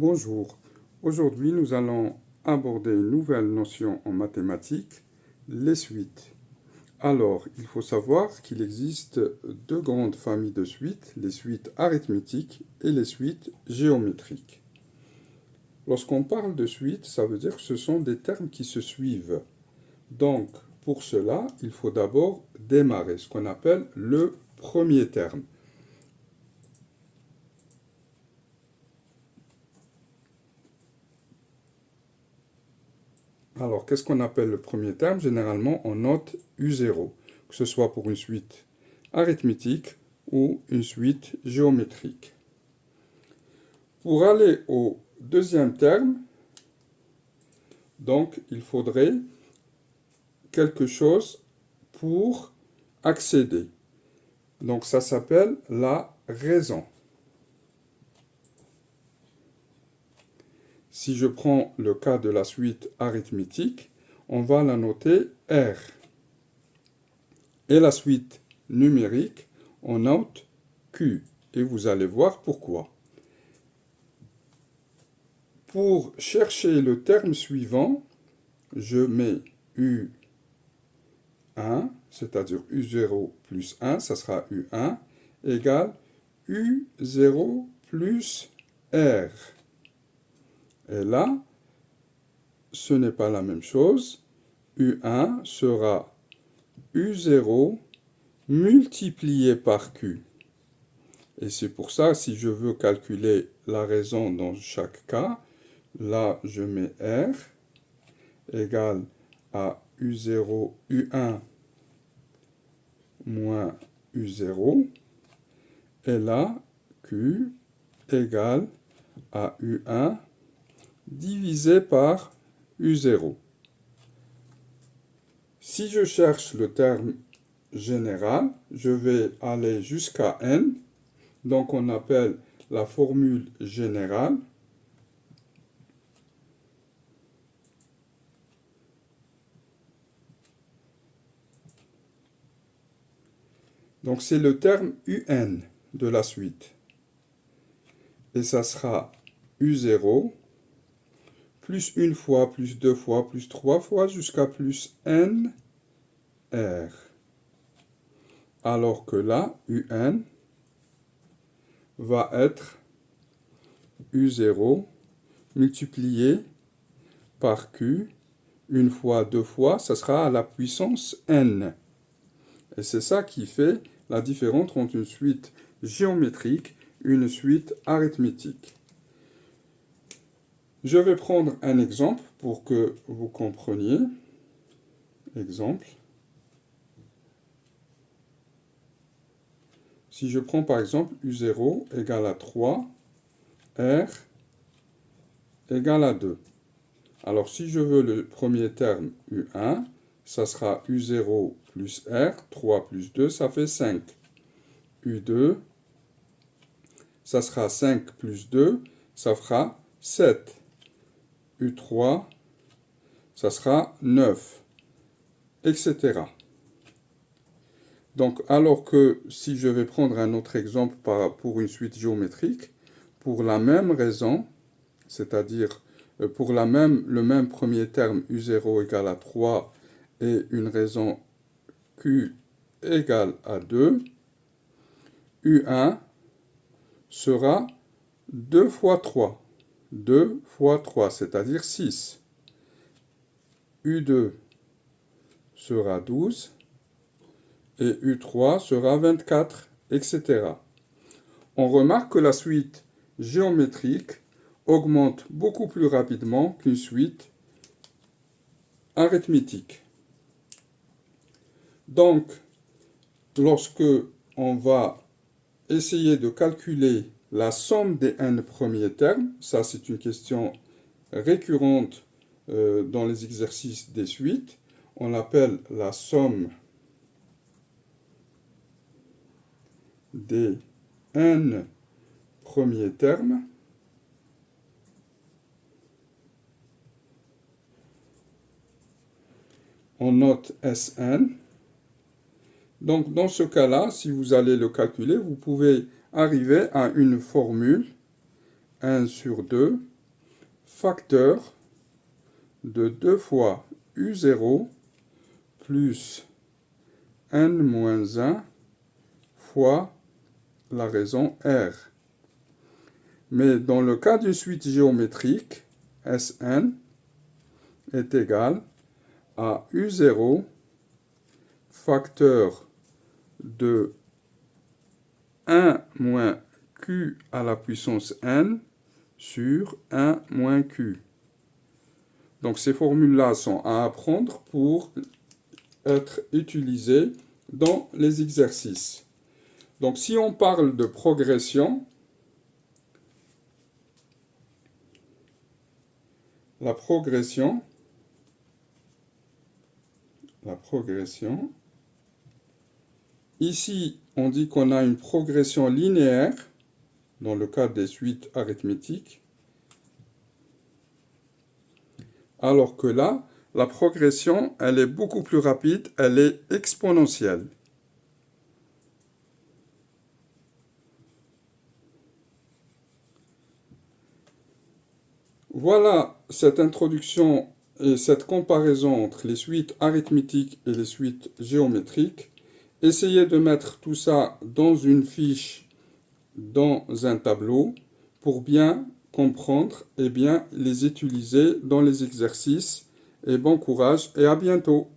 Bonjour, aujourd'hui nous allons aborder une nouvelle notion en mathématiques, les suites. Alors, il faut savoir qu'il existe deux grandes familles de suites, les suites arithmétiques et les suites géométriques. Lorsqu'on parle de suites, ça veut dire que ce sont des termes qui se suivent. Donc, pour cela, il faut d'abord démarrer ce qu'on appelle le premier terme. Alors, qu'est-ce qu'on appelle le premier terme? Généralement, on note U0, que ce soit pour une suite arithmétique ou une suite géométrique. Pour aller au deuxième terme, donc, il faudrait quelque chose pour accéder. Donc, ça s'appelle la raison. Si je prends le cas de la suite arithmétique, on va la noter R. Et la suite numérique, on note Q. Et vous allez voir pourquoi. Pour chercher le terme suivant, je mets U1, c'est-à-dire U0 plus 1, ça sera U1, égale U0 plus R. Et là, ce n'est pas la même chose. U1 sera U0 multiplié par Q. Et c'est pour ça, si je veux calculer la raison dans chaque cas, là, je mets R égale à U0, U1 moins U0. Et là, Q égale à U1 divisé par U0. Si je cherche le terme général, je vais aller jusqu'à N. Donc on appelle la formule générale. Donc c'est le terme UN de la suite. Et ça sera U0 plus une fois, plus deux fois, plus trois fois, jusqu'à plus N R. Alors que là, UN va être U0 multiplié par Q, une fois, deux fois, ça sera à la puissance N. Et c'est ça qui fait la différence entre une suite géométrique et une suite arithmétique. Je vais prendre un exemple pour que vous compreniez. Exemple. Si je prends par exemple U0 égale à 3, R égale à 2. Alors si je veux le premier terme U1, ça sera U0 plus R, 3 plus 2, ça fait 5. U2, ça sera 5 plus 2, ça fera 7. U3, ça sera 9, etc. Donc, alors que si je vais prendre un autre exemple pour une suite géométrique, pour la même raison, c'est-à-dire pour le même premier terme U0 égale à 3 et une raison Q égale à 2, U1 sera 2 fois 3. 2 fois 3, c'est-à-dire 6. U2 sera 12 et U3 sera 24, etc. On remarque que la suite géométrique augmente beaucoup plus rapidement qu'une suite arithmétique. Donc, lorsque on va essayer de calculer la somme des n premiers termes, ça c'est une question récurrente dans les exercices des suites, on l'appelle la somme des n premiers termes. On note Sn. Donc, dans ce cas-là, si vous allez le calculer, vous pouvez arriver à une formule 1 sur 2 facteur de 2 fois U0 plus n-1 fois la raison R. Mais dans le cas d'une suite géométrique, Sn est égal à U0 facteur de 1 moins Q à la puissance n sur 1 moins Q. Donc ces formules-là sont à apprendre pour être utilisées dans les exercices. Donc si on parle de progression, la progression, ici on dit qu'on a une progression linéaire dans le cas des suites arithmétiques, alors que là, la progression, elle est beaucoup plus rapide, elle est exponentielle. Voilà cette introduction et cette comparaison entre les suites arithmétiques et les suites géométriques. Essayez de mettre tout ça dans une fiche, dans un tableau, pour bien comprendre et bien les utiliser dans les exercices. Et bon courage et à bientôt.